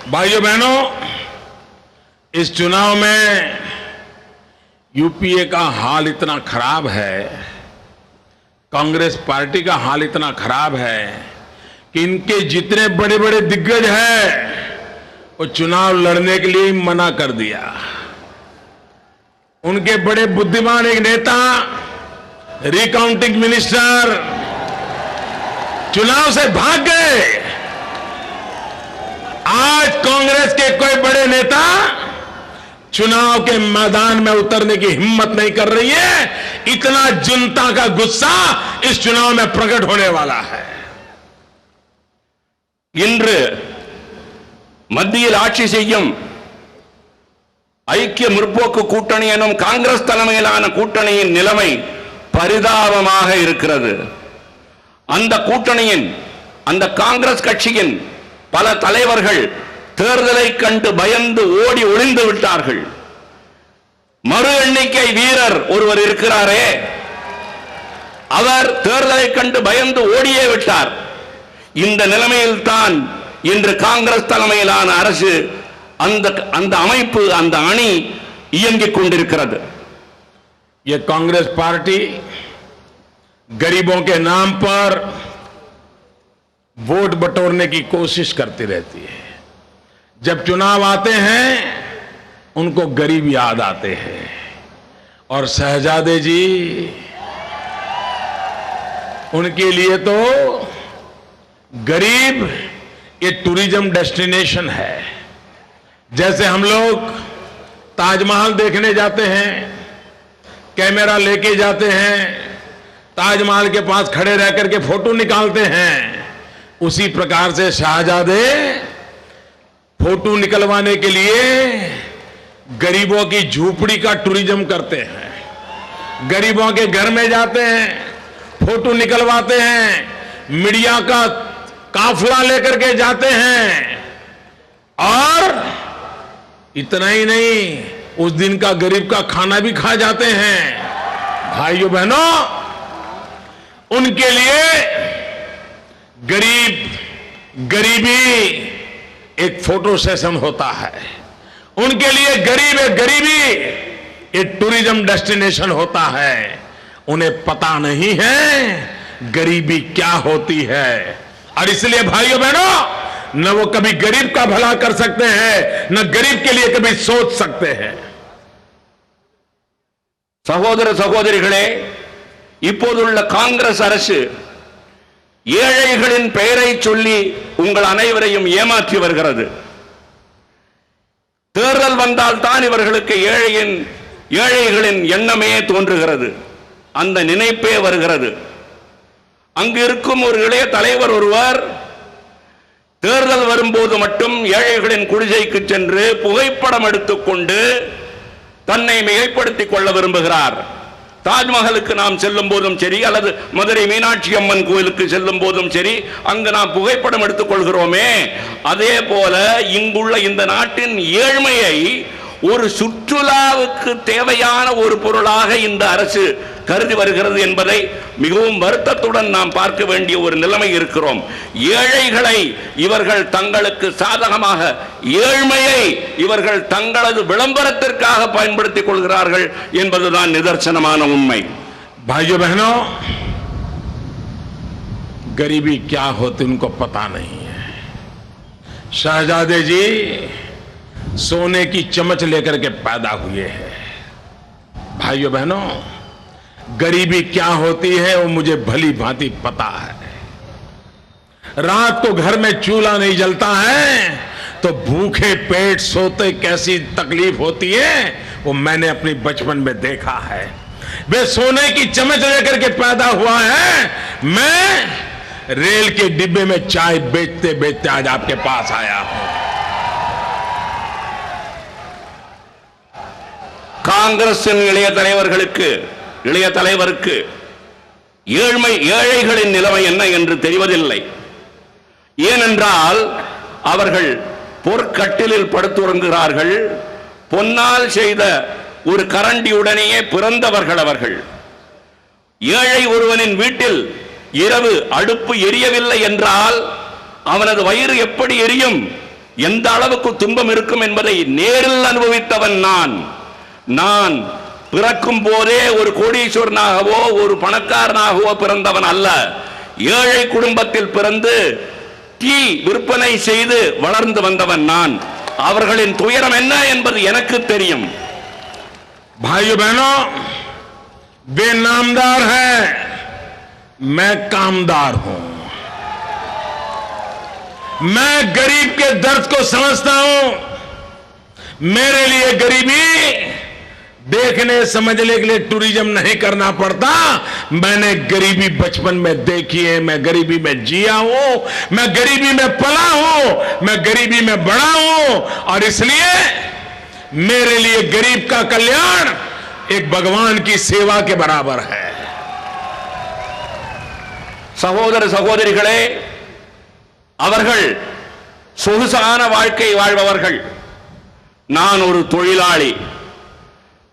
भाइयों बहनों, इस चुनाव में यूपीए का हाल इतना खराब है, कांग्रेस पार्टी का हाल इतना खराब है कि इनके जितने बड़े बड़े दिग्गज हैं वो चुनाव लड़ने के लिए मना कर दिया। उनके बड़े बुद्धिमान एक नेता, रिकाउंटिंग मिनिस्टर, चुनाव से भाग गए। आज कांग्रेस के कोई बड़े नेता चुनाव के मैदान में उतरने की हिम्मत नहीं कर रही है। इतना जनता का गुस्सा इस चुनाव में प्रकट होने वाला है। இன்று மத்தியில் ஆட்சி செய்யும் ஐக்கிய முற்போக்கு கூட்டணி எனும் காங்கிரஸ் தலைமையிலான கூட்டணியின் நிலைமை பரிதாபமாக இருக்கிறது. அந்த கூட்டணியின் அந்த காங்கிரஸ் கட்சியின் பல தலைவர்கள் தேர்தலை கண்டு பயந்து ஓடி ஒளிந்து விட்டார்கள். மறு எண்ணிக்கை வீரர் ஒருவர் இருக்கிறாரே, அவர் தேர்தலை கண்டு பயந்து ஓடியே விட்டார். இந்த நிலைமையில் தான் இன்று காங்கிரஸ் தலைமையிலான அரசு அந்த அமைப்பு அந்த அணி இயங்கிக் கொண்டிருக்கிறது. ये कांग्रेस पार्टी गरीबों के नाम पर वोट बटोरने की कोशिश करती रहती है। जब चुनाव आते हैं उनको गरीब याद आते हैं। और शहजादे जी, उनके लिए तो गरीब ये टूरिज्म डेस्टिनेशन है। जैसे हम लोग ताजमहल देखने जाते हैं, कैमरा लेके जाते हैं, ताजमहल के पास खड़े रह करके फोटो निकालते हैं, उसी प्रकार से शाहजादे फोटो निकलवाने के लिए गरीबों की झूपड़ी का टूरिज्म करते हैं। गरीबों के घर में जाते हैं, फोटो निकलवाते हैं, मीडिया का काफिला लेकर के जाते हैं। और इतना ही नहीं, उस दिन का गरीब का खाना भी खा जाते हैं। भाइयों बहनों, उनके लिए गरीबी एक फोटो सेशन होता है। उनके लिए गरीबी एक टूरिज्म डेस्टिनेशन होता है। उन्हें पता नहीं है गरीबी क्या होती है। और इसलिए भाइयों बहनों, न वो कभी गरीब का भला कर सकते हैं, न गरीब के लिए कभी सोच सकते हैं। சகோதர சகோதரிகளே, இப்போதுள்ள காங்கிரஸ் அரசு ஏழைகளின் பெயரை சொல்லி உங்கள் அனைவரையும் ஏமாற்றி வருகிறது. தேர்தல் வந்தால் தான் இவர்களுக்கு ஏழைகளின் எண்ணமே தோன்றுகிறது, அந்த நினைப்பே வருகிறது. அங்கு இருக்கும் ஒரு இளைய தலைவர் ஒருவர் தேர்தல் வரும்போது மட்டும் ஏழைகளின் குடிசைக்கு சென்று புகைப்படம் எடுத்துக்கொண்டு தன்னை மிகைப்படுத்திக் கொள்ள விரும்புகிறார். தாஜ்மஹலுக்கு நாம் செல்லும் போதும் சரி, அல்லது மதுரை மீனாட்சி அம்மன் கோயிலுக்கு செல்லும் போதும் சரி, அங்கு நாம் புகைப்படம் எடுத்துக் கொள்கிறோமே, அதே போல இங்குள்ள இந்த நாட்டின் ஏழ்மையை ஒரு சுற்றுலாவுக்கு தேவையான ஒரு பொருளாக இந்த அரசு கருதி வருகிறது என்பதை மிகவும் வருத்தத்துடன் நாம் பார்க்க வேண்டிய ஒரு நிலைமை இருக்கிறோம். ஏழைகளை இவர்கள் தங்களுக்கு சாதகமாக, ஏழ்மையை இவர்கள் தங்களது விளம்பரத்திற்காக பயன்படுத்திக் கொள்கிறார்கள் என்பதுதான் நிதர்சனமான உண்மை. भाइयों बहनों, गरीबी क्या होती उनको पता नहीं है। शहजादे जी सोने की चमच लेकर के पैदा हुए हैं। भाइयों बहनों, गरीबी क्या होती है वो मुझे भली भांति पता है। रात को घर में चूल्हा नहीं जलता है तो भूखे पेट सोते कैसी तकलीफ होती है वो मैंने अपनी बचपन में देखा है। वे सोने की चमच लेकर के पैदा हुआ है। मैं रेल के डिब्बे में चाय बेचते बेचते आज आपके पास आया हूं। காங்கிரசின் இளைய தலைவருக்கு ஏழைகளின் நிலைமை என்ன என்று தெரிவதில்லை. ஏனென்றால் அவர்கள் பொற்கட்டிலில் படுத்துறங்குகிறார்கள். பொன்னால் செய்த ஒரு கரண்டியுடனேயே பிறந்தவர்கள் அவர்கள். ஏழை ஒருவனின் வீட்டில் இரவு அடுப்பு எரியவில்லை என்றால் அவனது வயிறு எப்படி எரியும்? எந்த அளவுக்கு துன்பம் இருக்கும் என்பதை நேரில் அனுபவித்தவன் நான் பிறக்கும் போதே ஒரு கோடீஸ்வரனாகவோ ஒரு பணக்காரனாகவோ பிறந்தவன் அல்ல. ஏழை குடும்பத்தில் பிறந்து டீ விற்பனை செய்து வளர்ந்து வந்தவன் நான். அவர்களின் துயரம் என்ன என்பது எனக்கு தெரியும். भाइयों बहनों, वे नामदार हैं, मैं कामदार हूं. मैं गरीब के दर्द को समझता हूं. मेरे लिए गरीबी देखने समझने के लिए टूरिज्म नहीं करना पड़ता. मैंने गरीबी बचपन में देखी है. मैं गरीबी में जिया हूं. मैं गरीबी में पला हूं. मैं गरीबी में बड़ा हूं. और इसलिए मेरे लिए गरीब का कल्याण एक भगवान की सेवा के बराबर है. சகோதர சகோதரிகளே, அவர்கள் சொகுசான வாழ்க்கை வாழ்பவர்கள். நான் ஒரு தொழிலாளி.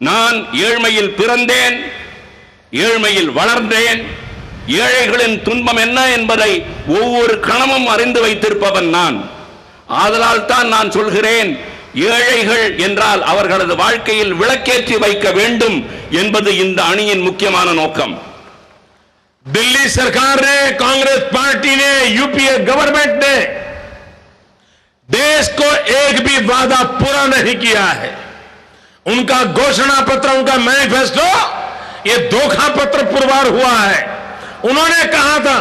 நான் ஏழ்மையில் பிறந்தேன், ஏழ்மையில் வளர்ந்தேன். ஏழைகளின் துன்பம் என்ன என்பதை ஒவ்வொரு கணமும் அறிந்து வைத்திருப்பவன் நான். ஆதலால் தான் நான் சொல்கிறேன், ஏழைகள் என்றால் அவர்களது வாழ்க்கையில் விளக்கேற்றி வைக்க வேண்டும் என்பது இந்த அணியின் முக்கியமான நோக்கம். दिल्ली सरकार ने, कांग्रेस पार्टी ने, यूपीए गवर्नमेंट ने देश को एक भी वादा पूरा नहीं किया है. उनका घोषणा पत्र, उनका मैनिफेस्टो ये धोखा पत्र पुरवार हुआ है. उन्होंने कहा था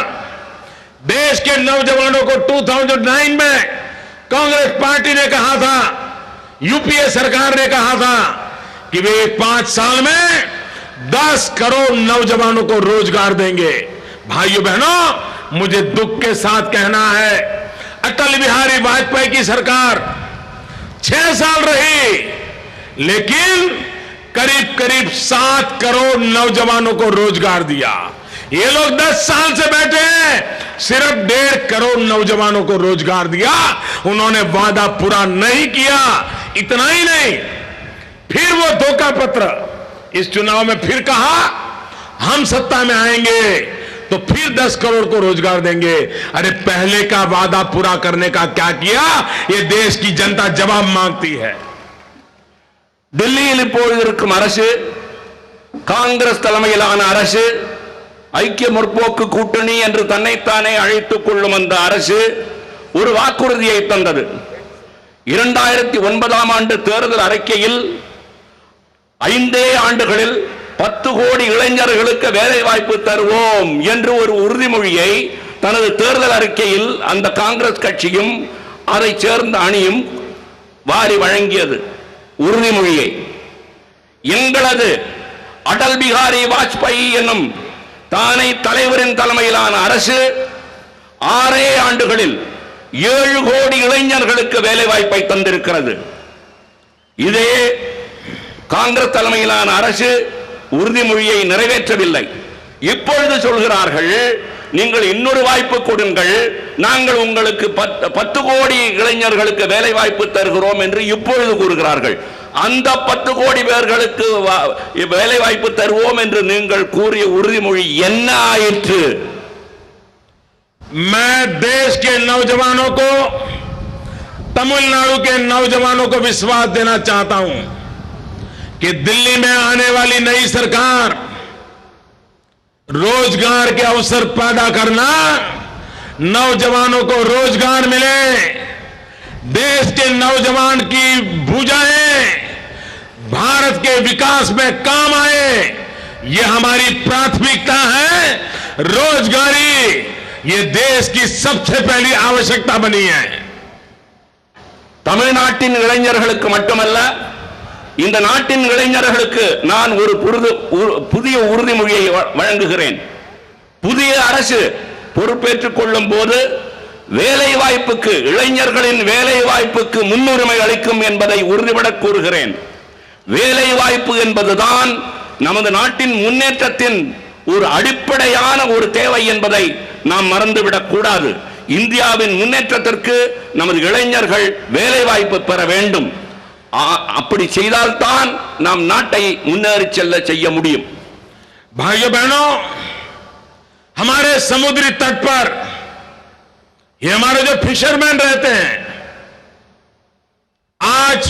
देश के नौजवानों को 2009 में कांग्रेस पार्टी ने कहा था, यूपीए सरकार ने कहा था कि वे 5 साल में 10 करोड़ नौजवानों को रोजगार देंगे. भाइयों बहनों, मुझे दुख के साथ कहना है, अटल बिहारी वाजपेयी की सरकार 6 साल रही, लेकिन करीब करीब 7 करोड़ नौजवानों को रोजगार दिया. ये लोग 10 साल से बैठे हैं, सिर्फ 1.5 करोड़ नौजवानों को रोजगार दिया. उन्होंने वादा पूरा नहीं किया. इतना ही नहीं, फिर वो धोखा पत्र इस चुनाव में फिर कहा हम सत्ता में आएंगे तो फिर 10 करोड़ को रोजगार देंगे. अरे पहले का वादा पूरा करने का क्या किया, ये देश की जनता जवाब मांगती है. டெல்லியில் இப்பொழுது இருக்கும் அரசு, காங்கிரஸ் தலைமையிலான அரசு, ஐக்கிய முற்போக்கு கூட்டணி என்று தன்னைத்தானே அழைத்துக் கொள்ளும் அந்த அரசு ஒரு வாக்குறுதியை தந்தது. 2009ஆம் ஆண்டு தேர்தல் அறிக்கையில் 5 ஆண்டுகளில் 10 கோடி இளைஞர்களுக்கு வேலை வாய்ப்பு தருவோம் என்று ஒரு உறுதிமொழியை தனது தேர்தல் அறிக்கையில் அந்த காங்கிரஸ் கட்சியும் அதை சேர்ந்த அணியும் வாரி வழங்கியது. உறுதிமொழியை எங்களது அடல் பிகாரி வாஜ்பாய் என்னும் தானை தலைவரின் தலைமையிலான அரசு 6 ஆண்டுகளில் 7 கோடி இளைஞர்களுக்கு வேலை வாய்ப்பை தந்திருக்கிறது. இதே காங்கிரஸ் தலைமையிலான அரசு உறுதிமொழியை நிறைவேற்றவில்லை. இப்பொழுது சொல்கிறார்கள், நீங்கள் இன்னொரு வாய்ப்பு கொடுங்கள், நாங்கள் உங்களுக்கு 10 கோடி இளைஞர்களுக்கு வேலை வாய்ப்பு தருகிறோம் என்று இப்பொழுது கூறுகிறார்கள். அந்த 10 கோடி பேர்களுக்கு வேலை வாய்ப்பு தருவோம் என்று நீங்கள் கூறிய உறுதிமொழி என்ன ஆயிற்று? मैं देश के नौजवानों को, तमिलनाडु के नौजवानों को विश्वास देना चाहता हूं कि दिल्ली में आने वाली नई सरकार रोजगार के अवसर पैदा करना, नौजवानों को रोजगार मिले, देश के नौजवान की भुजाएं भारत के विकास में काम आए, ये हमारी प्राथमिकता है. रोजगारी ये देश की सबसे पहली आवश्यकता बनी है. தமிழ்நாட்டின் இளைஞர்களுக்கு மட்டுமல்ல, இந்த நாட்டின் இளைஞர்களுக்கு நான் ஒரு புதிய உறுதிமொழியை வழங்குகிறேன். புதிய அரசு பொறுப்பேற்றுக் கொள்ளும் போது வேலை வாய்ப்புக்கு, இளைஞர்களின் வேலை வாய்ப்புக்கு முன்னுரிமை அளிக்கும் என்பதை உறுதிபட கூறுகிறேன். வேலை வாய்ப்பு என்பதுதான் நமது நாட்டின் முன்னேற்றத்தின் ஒரு அடிப்படையான ஒரு தேவை என்பதை நாம் மறந்துவிடக் கூடாது. இந்தியாவின் முன்னேற்றத்திற்கு நமது இளைஞர்கள் வேலை வாய்ப்பு பெற வேண்டும். அப்படி செய்தால்தான் நாம் நாட்டை முன்னேறி செல்ல செய்ய முடியும். भाइयों बहनों, हमारे समुद्री तट पर ये हमारे जो फिशरमैन रहते हैं, आज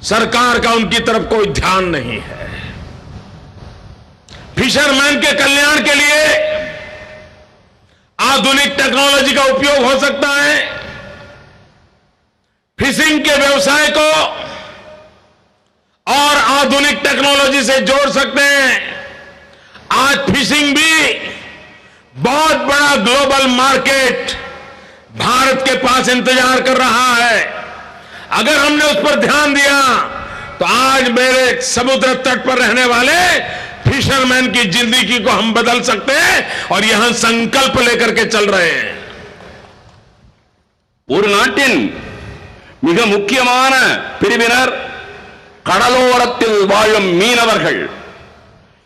सरकार का उनकी तरफ कोई ध्यान नहीं है। फिशरमैन के कल्याण के लिए आधुनिक टेक्नोलॉजी का उपयोग हो सकता है। फिशिंग के व्यवसाय को और आधुनिक टेक्नोलॉजी से जोड़ सकते हैं। आज फिशिंग भी बहुत बड़ा ग्लोबल मार्केट भारत के पास इंतजार कर रहा है। अगर हमने उस पर ध्यान दिया तो आज मेरे समुद्र तट पर रहने वाले फिशरमैन की जिंदगी को हम बदल सकते हैं और यहां संकल्प लेकर के चल रहे हैं। ஒரு நாட்டின் மிக முக்கியமான பிரிவினர் கடலோரத்தில் வாழும் மீனவர்கள்.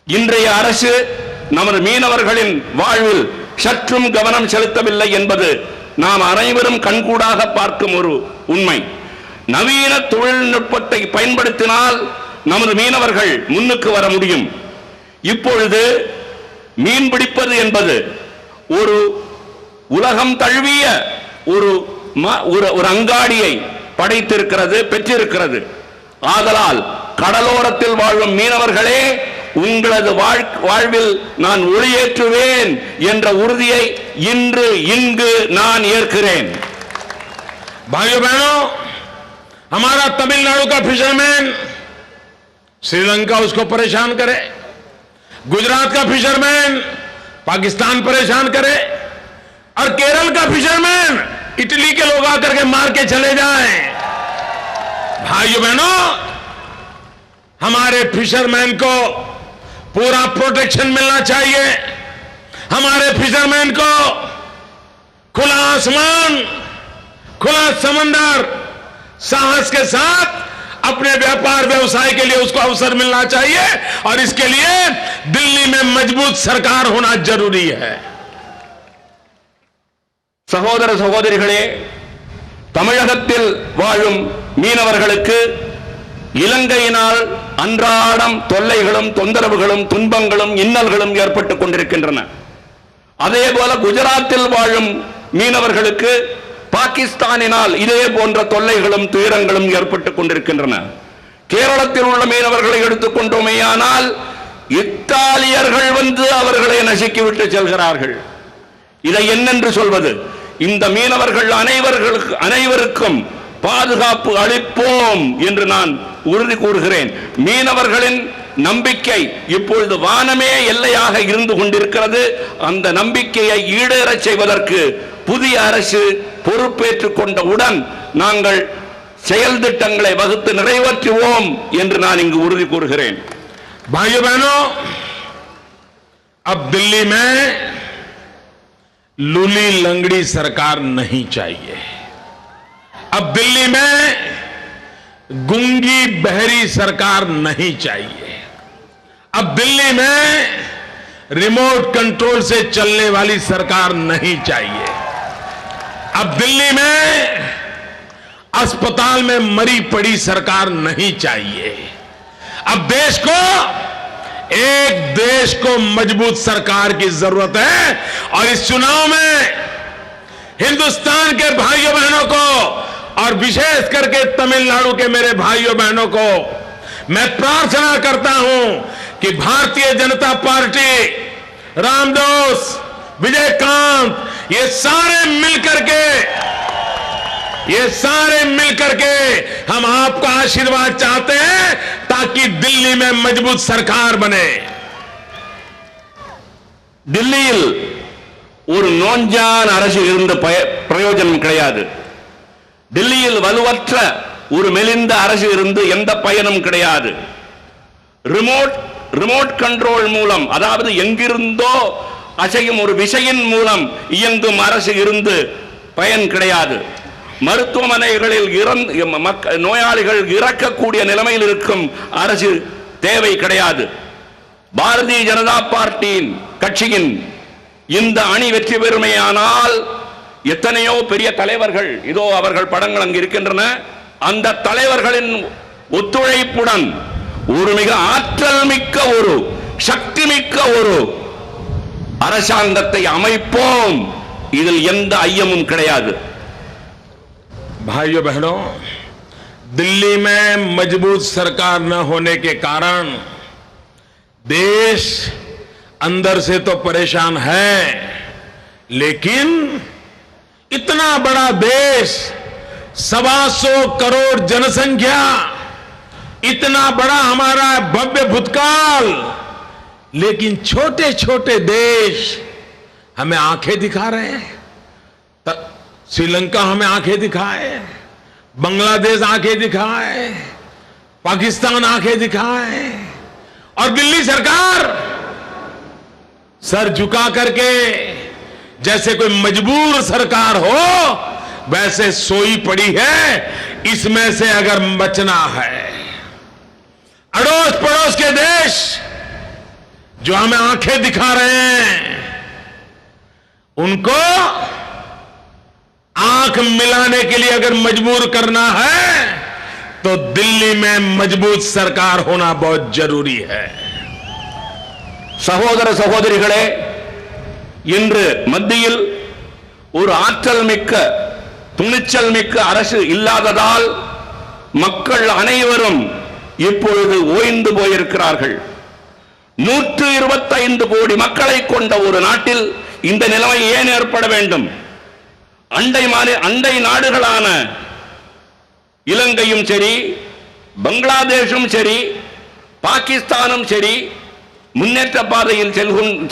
இன்றைய அரசு நமது மீனவர்களின் வாழ்வில் சற்றும் கவனம் செலுத்தவில்லை என்பது நாம் அனைவரும் கண்கூடாக பார்க்கும் ஒரு உண்மை. நவீன தொழில்நுட்பத்தை பயன்படுத்தினால் நமது மீனவர்கள் முன்னுக்கு வர முடியும். இப்பொழுது மீன் பிடிப்பது என்பது ஒரு உலகம் தழுவிய ஒரு அங்காடியை படைத்திருக்கிறது, பெற்றிருக்கிறது. ஆதலால் கடலோரத்தில் வாழும் மீனவர்களே, உங்களது வாழ்வில் நான் ஒளியேற்றுவேன் என்ற உறுதியை இன்று இங்கு நான் ஏற்கிறேன். भाइयों बहनों, हमारा तमिलनाडु का फिशरमैन श्रीलंका उसको परेशान करे, गुजरात का फिशरमैन पाकिस्तान परेशान करे और केरल का फिशरमैन इटली के लोग आकर के मार के चले जाएं। भाइयों बहनों, हमारे फिशरमैन को पूरा प्रोटेक्शन मिलना चाहिए। हमारे फिशरमैन को खुला आसमान, खुला समंदर, साहस के साथ अपने व्यापार व्यवसाय के लिए उसको अवसर मिलना चाहिए और इसके लिए दिल्ली में मजबूत सरकार होना जरूरी है। சகோதர சகோதரிகளே, தமிழகத்தில் வாழும் மீனவர்களுக்கு இலங்கையினால் அன்றாடம் தொல்லைகளும் தொந்தரவுகளும் துன்பங்களும் இன்னல்களும் ஏற்பட்டுக் கொண்டிருக்கின்றன. அதேபோல குஜராத்தில் வாழும் மீனவர்களுக்கு பாகிஸ்தானினால் இதே போன்ற தொல்லைகளும் துயரங்களும் ஏற்பட்டுக் கொண்டிருக்கின்றன. கேரளத்தில் உள்ள மீனவர்களை எடுத்துக்கொண்டோமேயானால் இத்தாலியர்கள் வந்து அவர்களை நசுக்கிவிட்டு செல்கிறார்கள். இதை என்னென்று சொல்வது? இந்த மீனவர்கள் அனைவருக்கும் பாதுகாப்பு அளிப்போம் என்று நான் உறுதி கூறுகிறேன். மீனவர்களின் நம்பிக்கை இப்பொழுது வானமே எல்லையாக இருந்து கொண்டிருக்கிறது. அந்த நம்பிக்கையை ஈடேறச் செய்வதற்கு புதிய அரசு பொறுப்பேற்றுக் கொண்டவுடன் நாங்கள் செயல் திட்டங்களை வகுத்து நிறைவேற்றுவோம் என்று நான் இங்கு உறுதி கூறுகிறேன். भाइयों बहनों, अब दिल्ली में लूली लंगड़ी सरकार नहीं चाहिए। अब दिल्ली में गूंगी बहरी सरकार नहीं चाहिए। अब दिल्ली में रिमोट कंट्रोल से चलने वाली सरकार नहीं चाहिए। अब दिल्ली में अस्पताल में मरी पड़ी सरकार नहीं चाहिए। अब देश को मजबूत सरकार की जरूरत है और इस चुनाव में हिंदुस्तान के भाइयों बहनों को और विशेष करके तमिलनाडु के मेरे भाइयों बहनों को मैं प्रार्थना करता हूं कि भारतीय जनता पार्टी, रामदास, विजयकांत, ये सारे मिलकर के हम आपका आशीर्वाद चाहते हैं ताकि दिल्ली में मजबूत सरकार बने। दिल्लिயில் ஒரு நோஞ்சான அரசு இருந்த பிரயோஜனம் கிடையாது. டெல்லியில் வலுவற்ற ஒரு மெலிந்த அரசு இருந்து எந்த பயனும் கிடையாது. ரிமோட் கண்ட்ரோல் மூலம், அதாவது எங்கிருந்தோ அசையும் ஒரு விசையின் மூலம் இயங்கும் அரசு இருந்து பயன் கிடையாது. மருத்துவமனைகளில் நோயாளிகள் இறக்கக்கூடிய நிலைமையில் இருக்கும் அரசு தேவை கிடையாது. பாரதிய ஜனதா கட்சியின் இந்த அணி வெற்றி பெறுமையானால் எத்தனையோ பெரிய தலைவர்கள், இதோ அவர்கள் படங்கள் அங்கு இருக்கின்றன, அந்த தலைவர்களின் ஒத்துழைப்புடன் ஒரு மிக ஆற்றல் மிக்க ஒரு சக்தி மிக்க ஒரு அரசாங்கத்தை அமைப்போம். இதில் எந்த ஐயமும் கிடையாது. भाइयों बहनों, दिल्ली में मजबूत सरकार न होने के कारण देश अंदर से तो परेशान है, लेकिन इतना बड़ा देश, 125 करोड़ जनसंख्या, इतना बड़ा हमारा भव्य भूतकाल, लेकिन छोटे छोटे देश हमें आंखें दिखा रहे हैं। श्रीलंका हमें आंखें दिखाए, बांग्लादेश आंखें दिखाए, पाकिस्तान आंखें दिखाए, और दिल्ली सरकार सर झुका करके जैसे कोई मजबूर सरकार हो वैसे सोई पड़ी है। इसमें से अगर बचना है, अड़ोस पड़ोस के देश जो हमें आंखें दिखा रहे हैं, उनको आंख मिलाने के लिए अगर मजबूर करना है तो दिल्ली में मजबूत सरकार होना बहुत जरूरी है। சகோதர சகோதரிகளே, இன்று மத்தியில் ஒரு ஆற்றல் மிக்க, துணிச்சல் மிக்க அரசு இல்லாததால் மக்கள் அனைவரும் இப்பொழுது ஓய்ந்து போயிருக்கிறார்கள். 125 கோடி மக்களை கொண்ட ஒரு நாட்டில் இந்த நிலைமை ஏன் ஏற்பட வேண்டும்? அண்டை நாடுகளான இலங்கையும் சரி, பங்களாதேஷும் சரி, பாகிஸ்தானும் சரி முன்னேற்ற பாதையில்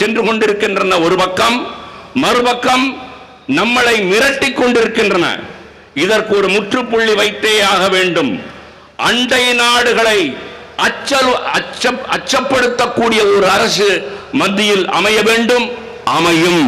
சென்று கொண்டிருக்கின்றன ஒரு பக்கம், மறுபக்கம் நம்மளை மிரட்டிக் கொண்டிருக்கின்றன. இதற்கு ஒரு முற்றுப்புள்ளி வைத்தே ஆக வேண்டும். அண்டை நாடுகளை அச்சப்படுத்தக்கூடிய ஒரு அரசு மத்தியில் அமைய வேண்டும், அமையும்.